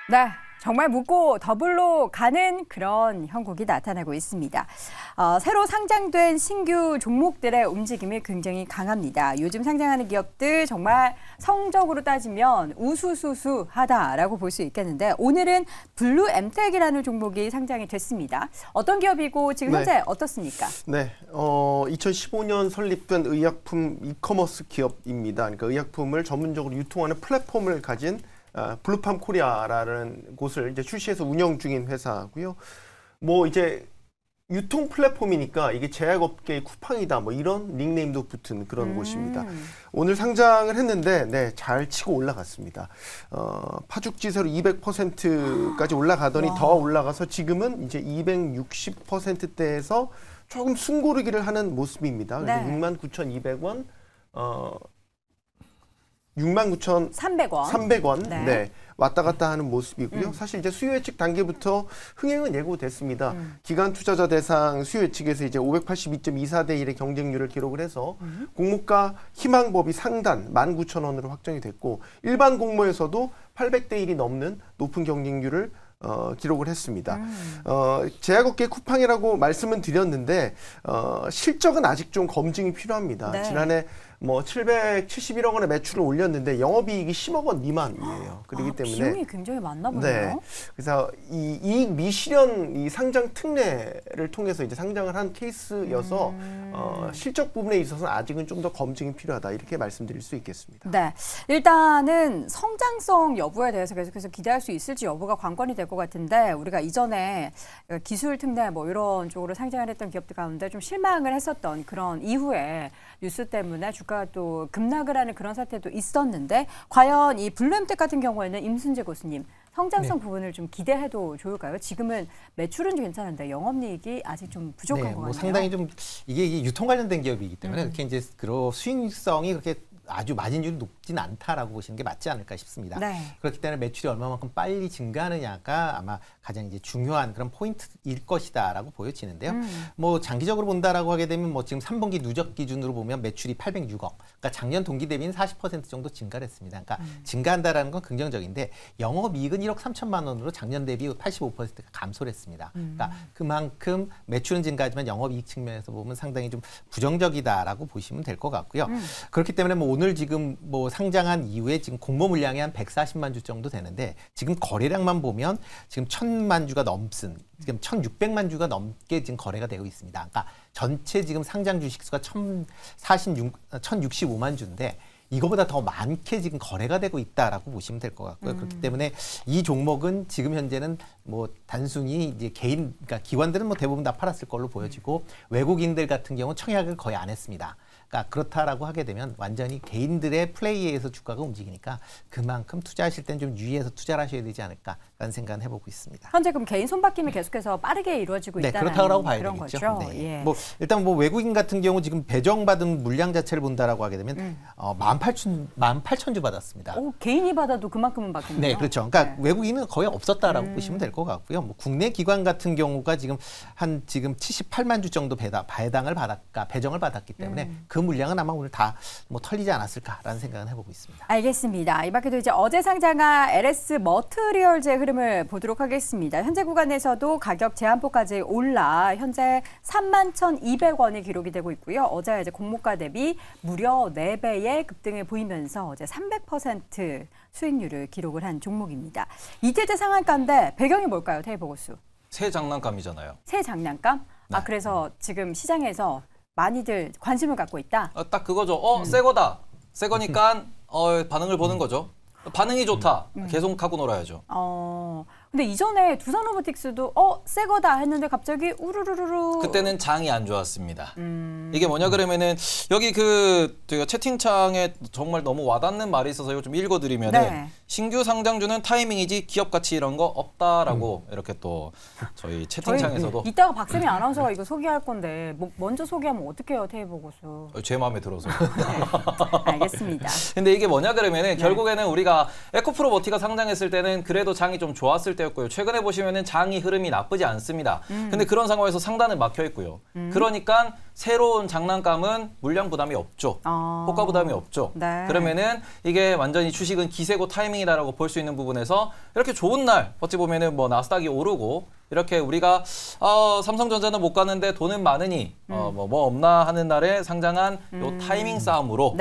네, 정말 묻고 더블로 가는 그런 형국이 나타나고 있습니다. 새로 상장된 신규 종목들의 움직임이 굉장히 강합니다. 요즘 상장하는 기업들 정말 성적으로 따지면 우수수수하다라고 볼 수 있겠는데 오늘은 블루엠텍이라는 종목이 상장이 됐습니다. 어떤 기업이고 지금 현재 어떻습니까? 네, 2015년 설립된 의약품 이커머스 기업입니다. 그러니까 의약품을 전문적으로 유통하는 플랫폼을 가진 블루팜 코리아라는 곳을 이제 출시해서 운영 중인 회사고요. 뭐 이제 유통 플랫폼이니까 이게 제약업계의 쿠팡이다 뭐 이런 닉네임도 붙은 그런 곳입니다. 오늘 상장을 했는데 네, 잘 치고 올라갔습니다. 파죽지세로 200%까지 올라가더니 더 올라가서 지금은 이제 260%대에서 조금 숨고르기를 하는 모습입니다. 그래서 69,200원 69,300원 네, 왔다 갔다 하는 모습이고요. 사실 이제 수요 예측 단계부터 흥행은 예고됐습니다. 기관 투자자 대상 수요 예측에서 이제 582.24대 1의 경쟁률을 기록을 해서 공모가 희망법이 상단 19,000원으로 확정이 됐고 일반 공모에서도 800대 1이 넘는 높은 경쟁률을 기록을 했습니다. 제약업계 쿠팡이라고 말씀은 드렸는데 실적은 아직 좀 검증이 필요합니다. 네. 지난해 뭐 771억 원의 매출을 올렸는데 영업이익이 10억 원 미만이에요. 그렇기 때문에 비용이 굉장히 많나 보네요. 네. 그래서 이 이익 미실현 이 상장 특례를 통해서 이제 상장을 한 케이스여서 실적 부분에 있어서는 아직은 좀 더 검증이 필요하다 이렇게 말씀드릴 수 있겠습니다. 네, 일단은 성장성 여부에 대해서 계속해서 기대할 수 있을지 여부가 관건이 될 것 같은데 우리가 이전에 기술 특례 뭐 이런 쪽으로 상장을 했던 기업들 가운데 좀 실망을 했었던 그런 이후에 뉴스 때문에 주가가 또 급락을 하는 그런 사태도 있었는데 과연 이 블루엠텍 같은 경우에는 임순재 교수님 성장성 부분을 좀 기대해도 좋을까요? 지금은 매출은 좀 괜찮은데 영업이익이 아직 좀 부족한 것 같아요. 상당히 좀 이게 유통 관련된 기업이기 때문에 그렇게 이제 그런 수익성이 그렇게 아주 마진율이 높진 않다라고 보시는 게 맞지 않을까 싶습니다. 네. 그렇기 때문에 매출이 얼마만큼 빨리 증가하느냐가 아마 가장 이제 중요한 그런 포인트일 것이다라고 보여지는데요. 뭐 장기적으로 본다라고 하게 되면 뭐 지금 3분기 누적 기준으로 보면 매출이 806억. 그러니까 작년 동기 대비는 40% 정도 증가를 했습니다. 그러니까 증가한다라는 건 긍정적인데 영업이익은 1억 3천만 원으로 작년 대비 85%가 감소를 했습니다. 그러니까 그만큼 매출은 증가하지만 영업이익 측면에서 보면 상당히 좀 부정적이다라고 보시면 될 것 같고요. 그렇기 때문에 뭐 오늘 지금 뭐 상장한 이후에 지금 공모 물량이 한 140만 주 정도 되는데 지금 거래량만 보면 지금 1,000만 주가 넘은 지금 1,600만 주가 넘게 지금 거래가 되고 있습니다. 그러니까 전체 지금 상장 주식수가 1,065만 주인데 이거보다 더 많게 지금 거래가 되고 있다라고 보시면 될 것 같고요. 그렇기 때문에 이 종목은 지금 현재는 뭐 단순히 이제 그러니까 기관들은 뭐 대부분 다 팔았을 걸로 보여지고 외국인들 같은 경우 청약을 거의 안 했습니다. 그러니까 그렇다라고 하게 되면 완전히 개인들의 플레이에 의해서 주가가 움직이니까 그만큼 투자하실 때는 좀 유의해서 투자를 하셔야 되지 않을까라는 생각은 해보고 있습니다. 현재 그럼 개인 손바뀜이 계속해서 빠르게 이루어지고 있다는 그렇다고 봐야 그런 되겠죠. 거죠. 네. 뭐 일단 뭐 외국인 같은 경우 지금 배정받은 물량 자체를 본다라고 하게 되면 18,000주 받았습니다. 오, 개인이 받아도 그만큼은 받겠네요. 네, 그렇죠. 그러니까 외국인은 거의 없었다라고 보시면 될 것 같고요. 뭐 국내 기관 같은 경우가 지금 78만 주 정도 배정을 받았기 때문에 그 물량은 아마 오늘 다 뭐 털리지 않았을까라는 생각은 해보고 있습니다. 알겠습니다. 이 밖에도 이제 어제 상장한 LS 머트리얼즈의 흐름을 보도록 하겠습니다. 현재 구간에서도 가격 제한폭까지 올라 현재 31,200원이 기록이 되고 있고요. 어제 이제 공모가 대비 무려 4배의 급등을 보이면서 어제 300% 수익률을 기록을 한 종목입니다. 이틀째 상한가인데 배경이 뭘까요, 태희보고수? 새 장난감이잖아요. 새 장난감? 아, 그래서 지금 시장에서 많이 관심을 갖고 있다? 딱 그거죠. 새 거다. 새 거니까 반응을 보는 거죠. 반응이 좋다. 계속 하고 놀아야죠. 근데 이전에 두산 로보틱스도 새 거다 했는데 갑자기 우르르르. 그때는 장이 안 좋았습니다. 이게 뭐냐 그러면은 여기 저희가 채팅창에 정말 너무 와닿는 말이 있어서 이거 좀 읽어드리면은 신규 상장주는 타이밍이지 기업 가치 이런 거 없다라고 이렇게 또 저희 채팅창에서도 이따가 박세미 아나운서가 이거 소개할 건데 먼저 소개하면 어떡해요, 태희보고수. 제 마음에 들어서. 알겠습니다. 근데 이게 뭐냐 그러면은 결국에는 우리가 에코프로버티가 상장했을 때는 그래도 장이 좀 좋았을 때였고요. 최근에 보시면은 장이 흐름이 나쁘지 않습니다. 근데 그런 상황에서 상단은 막혀 있고요. 그러니까 새로운 장난감은 물량 부담이 없죠. 호가 부담이 없죠. 네. 그러면은 이게 완전히 주식은 기세고 타이밍이다라고 볼 수 있는 부분에서 이렇게 좋은 날 어찌 보면은 뭐 나스닥이 오르고 이렇게 우리가 삼성전자는 못 가는데 돈은 많으니 뭐 없나 하는 날에 상장한 요 타이밍 싸움으로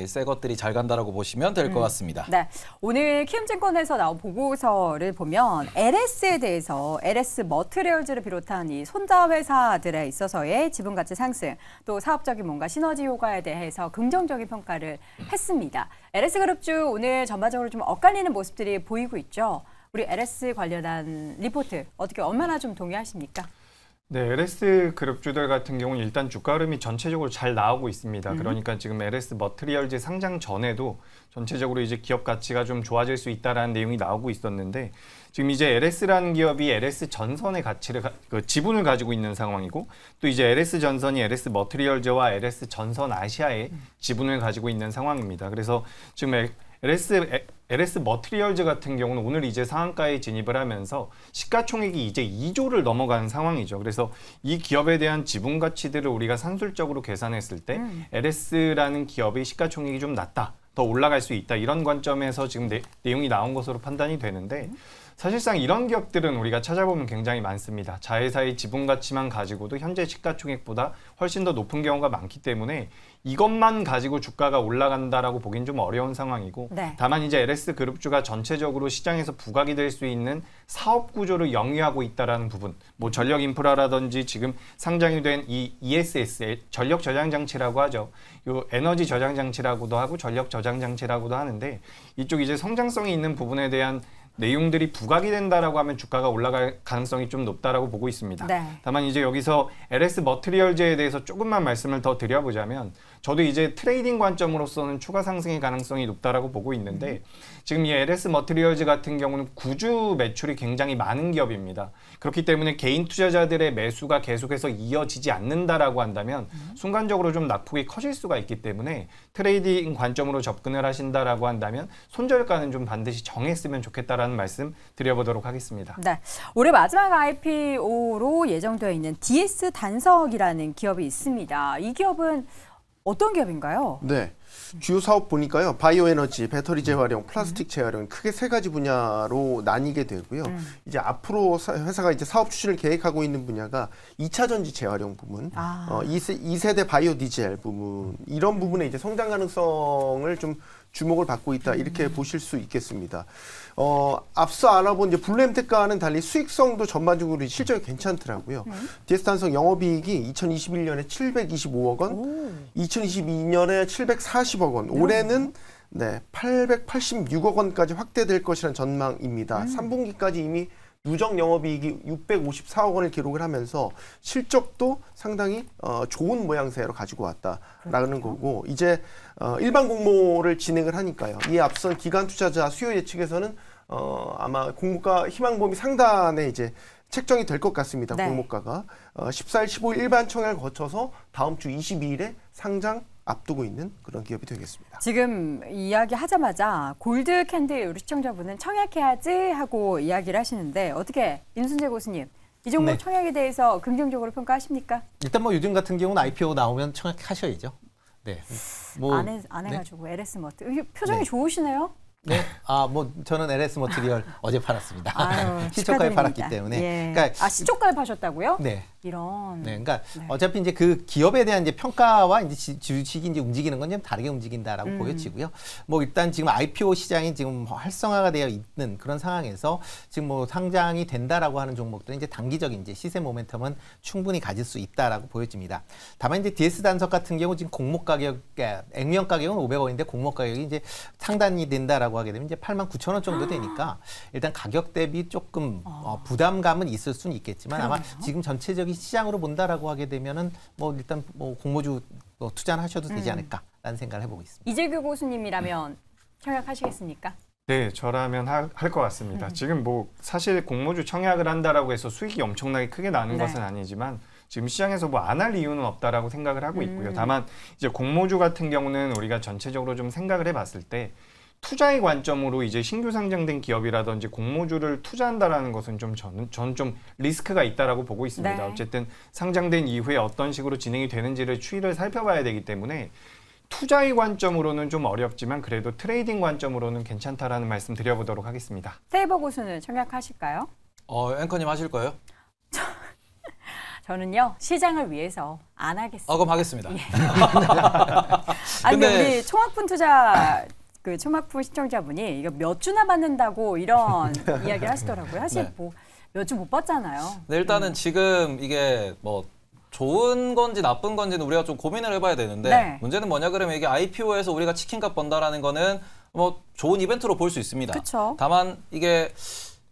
새 것들이 잘 간다라고 보시면 될 것 같습니다. 네, 오늘 키움증권에서 나온 보고서를 보면 LS에 대해서 LS 머티리얼즈를 비롯한 이 손자 회사들에 있어서의 지분 가치 상승, 또 사업적인 뭔가 시너지 효과에 대해서 긍정적인 평가를 했습니다. LS 그룹주 오늘 전반적으로 좀 엇갈리는 모습들이 보이고 있죠. 우리 LS 관련한 리포트 어떻게 얼마나 좀 동의하십니까? 네, LS 그룹주들 같은 경우는 일단 주가 흐름이 전체적으로 잘 나오고 있습니다. 그러니까 지금 LS 머티리얼즈 상장 전에도 전체적으로 이제 기업 가치가 좀 좋아질 수 있다라는 내용이 나오고 있었는데 지금 이제 LS라는 기업이 LS 전선의 가치를 지분을 가지고 있는 상황이고 또 이제 LS 전선이 LS 머티리얼즈와 LS 전선 아시아의 지분을 가지고 있는 상황입니다. 그래서 지금 LS 머티리얼즈 같은 경우는 오늘 이제 상한가에 진입을 하면서 시가총액이 이제 2조를 넘어가는 상황이죠. 그래서 이 기업에 대한 지분 가치들을 우리가 산술적으로 계산했을 때 LS라는 기업의 시가총액이 좀 낮다, 더 올라갈 수 있다, 이런 관점에서 지금 내용이 나온 것으로 판단이 되는데 사실상 이런 기업들은 우리가 찾아보면 굉장히 많습니다. 자회사의 지분 가치만 가지고도 현재 시가총액보다 훨씬 더 높은 경우가 많기 때문에 이것만 가지고 주가가 올라간다라고 보긴 좀 어려운 상황이고 다만 이제 LS 그룹주가 전체적으로 시장에서 부각이 될 수 있는 사업 구조를 영위하고 있다라는 부분, 뭐 전력 인프라라든지 지금 상장이 된 이 ESS 전력 저장 장치라고 하죠. 요 에너지 저장 장치라고도 하고 전력 저장 장치라고도 하는데 이쪽 이제 성장성이 있는 부분에 대한 내용들이 부각이 된다라고 하면 주가가 올라갈 가능성이 좀 높다라고 보고 있습니다. 다만 이제 여기서 LS 머티리얼즈에 대해서 조금만 말씀을 더 드려보자면 저도 이제 트레이딩 관점으로서는 추가 상승의 가능성이 높다라고 보고 있는데 지금 이 LS 머티리얼즈 같은 경우는 구주 매출이 굉장히 많은 기업입니다. 그렇기 때문에 개인 투자자들의 매수가 계속해서 이어지지 않는다라고 한다면 순간적으로 좀 낙폭이 커질 수가 있기 때문에 트레이딩 관점으로 접근을 하신다라고 한다면 손절가는 좀 반드시 정했으면 좋겠다라는 말씀 드려보도록 하겠습니다. 네, 올해 마지막 IPO로 예정되어 있는 DS 단석이라는 기업이 있습니다. 이 기업은 어떤 기업인가요? 네, 주요 사업 보니까요. 바이오 에너지, 배터리 재활용, 플라스틱 재활용 크게 세 가지 분야로 나뉘게 되고요. 이제 앞으로 회사가 이제 사업 추진을 계획하고 있는 분야가 2차 전지 재활용 부문, 2세대 바이오 디젤 부문, 이런 부분에 이제 성장 가능성을 좀 주목을 받고 있다, 이렇게 보실 수 있겠습니다. 앞서 알아본 이제 블루엠텍과는 달리 수익성도 전반적으로 실적이 괜찮더라고요. DS 단석 영업이익이 2021년에 725억 원, 2022년에 740억 원, 올해는 886억 원까지 확대될 것이라는 전망입니다. 3분기까지 이미 누적 영업이익이 654억 원을 기록을 하면서 실적도 상당히 좋은 모양새로 가지고 왔다라는 거고, 이제 일반 공모를 진행을 하니까요. 이에 앞선 기관 투자자 수요 예측에서는 아마 공모가 희망범위 상단에 이제 책정이 될 것 같습니다. 공모가가 14일, 15일 일반 청약을 거쳐서 다음 주 22일에 상장 앞두고 있는 그런 기업이 되겠습니다. 지금 이야기 하자마자 골드 캔디 우리 시청자분은 청약해야지 하고 이야기를 하시는데 어떻게 임순재 교수님 이 종목 청약에 대해서 긍정적으로 평가하십니까? 일단 뭐 요즘 같은 경우는 IPO 나오면 청약하셔야죠. 네. 뭐 안 해가지고 LS 머트 표정이 좋으시네요. 네, 뭐 저는 LS 머티리얼 어제 팔았습니다. 아유, 시초가에 팔았기 때문에. 예. 그러니까 시초가에 파셨다고요? 네. 이런. 네, 그러니까 어차피 이제 그 기업에 대한 이제 평가와 이제 주식이 이제 움직이는 건 좀 다르게 움직인다라고 보여지고요. 뭐 일단 지금 IPO 시장이 지금 활성화가 되어 있는 그런 상황에서 지금 뭐 상장이 된다라고 하는 종목들은 이제 단기적인 이제 시세 모멘텀은 충분히 가질 수 있다라고 보여집니다. 다만 이제 DS 단석 같은 경우 지금 공모 가격, 액면 가격은 500원인데 공모 가격이 이제 상단이 된다라고 하게 되면 이제 89,000원 정도 되니까 일단 가격 대비 조금 부담감은 있을 수는 있겠지만 아마 지금 전체적인 시장으로 본다라고 하게 되면은 뭐 일단 뭐 공모주 투자는 하셔도 되지 않을까라는 생각을 해보고 있습니다. 이재규 교수님이라면 청약하시겠습니까? 네, 저라면 할 것 같습니다. 지금 뭐 사실 공모주 청약을 한다라고 해서 수익이 엄청나게 크게 나는 것은 아니지만 지금 시장에서 뭐 안 할 이유는 없다라고 생각을 하고 있고요. 다만 이제 공모주 같은 경우는 우리가 전체적으로 좀 생각을 해봤을 때 투자의 관점으로 이제 신규 상장된 기업이라든지 공모주를 투자한다라는 것은 저는 좀 리스크가 있다라고 보고 있습니다. 네. 어쨌든 상장된 이후에 어떤 식으로 진행이 되는지를 추이를 살펴봐야 되기 때문에 투자의 관점으로는 좀 어렵지만 그래도 트레이딩 관점으로는 괜찮다라는 말씀 드려보도록 하겠습니다. 세이버 고수는 청약하실까요? 앵커님 하실 거예요? 저는요, 시장을 위해서 안 하겠습니다. 그럼 하겠습니다. 예. 근데 우리 총학분 투자 총학분 시청자분이 이거 몇 주나 받는다고 이런 이야기를 하시더라고요. 사실 네. 뭐 몇 주 못 받잖아요. 네, 일단은 지금 이게 뭐 좋은 건지 나쁜 건지는 우리가 좀 고민을 해봐야 되는데 네. 문제는 뭐냐 그러면 이게 IPO에서 우리가 치킨값 번다라는 거는 뭐 좋은 이벤트로 볼 수 있습니다. 그쵸. 다만 이게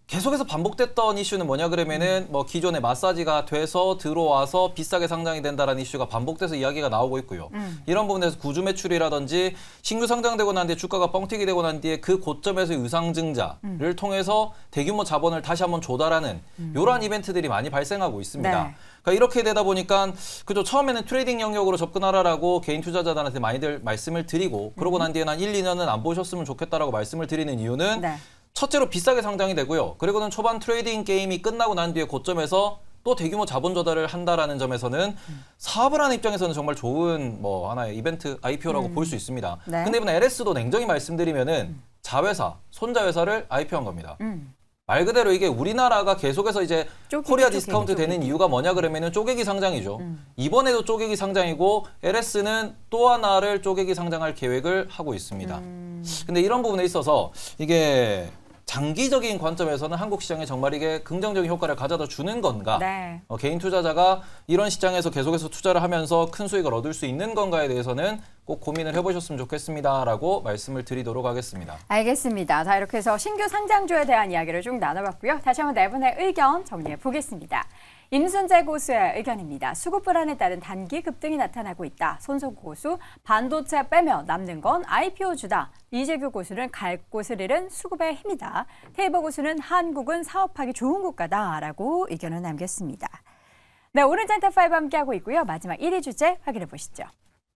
계속해서 반복됐던 이슈는 뭐냐 그러면은 뭐 기존에 마사지가 돼서 들어와서 비싸게 상장이 된다라는 이슈가 반복돼서 이야기가 나오고 있고요. 이런 부분에서 구주 매출이라든지 신규 상장되고 난 뒤에 주가가 뻥튀기 되고 난 뒤에 그 고점에서의 의상증자를 통해서 대규모 자본을 다시 한번 조달하는 이러한 이벤트들이 많이 발생하고 있습니다. 네. 그러니까 이렇게 되다 보니까 그죠, 처음에는 트레이딩 영역으로 접근하라라고 개인 투자자들한테 많이들 말씀을 드리고 그러고 난 뒤에는 한 1, 2년은 안 보셨으면 좋겠다라고 말씀을 드리는 이유는 네. 첫째로 비싸게 상장이 되고요. 그리고는 초반 트레이딩 게임이 끝나고 난 뒤에 고점에서 또 대규모 자본 조달을 한다라는 점에서는 사업을 하는 입장에서는 정말 좋은 뭐 하나의 이벤트 IPO라고 볼 수 있습니다. 네. 근데 이번에 LS도 냉정히 말씀드리면은 자회사, 손자회사를 IPO한 겁니다. 말 그대로 이게 우리나라가 계속해서 이제 쪼개기, 코리아 쪼개기, 디스카운트 쪼개기. 되는 이유가 뭐냐 그러면은 쪼개기 상장이죠. 이번에도 쪼개기 상장이고 LS는 또 하나를 쪼개기 상장할 계획을 하고 있습니다. 근데 이런 부분에 있어서 이게 장기적인 관점에서는 한국 시장에 정말 이게 긍정적인 효과를 가져다 주는 건가? 네. 개인 투자자가 이런 시장에서 계속해서 투자를 하면서 큰 수익을 얻을 수 있는 건가에 대해서는 꼭 고민을 해보셨으면 좋겠습니다라고 말씀을 드리도록 하겠습니다. 알겠습니다. 자, 이렇게 해서 신규 상장주에 대한 이야기를 쭉 나눠봤고요. 다시 한번 네 분의 의견 정리해 보겠습니다. 임순재 고수의 의견입니다. 수급 불안에 따른 단기 급등이 나타나고 있다. 손석구 고수, 반도체 빼면 남는 건 IPO주다. 이재규 고수는 갈 곳을 잃은 수급의 힘이다. 테이버 고수는 한국은 사업하기 좋은 국가다라고 의견을 남겼습니다. 네, 오늘 젠탑5 함께하고 있고요. 마지막 1위 주제 확인해 보시죠.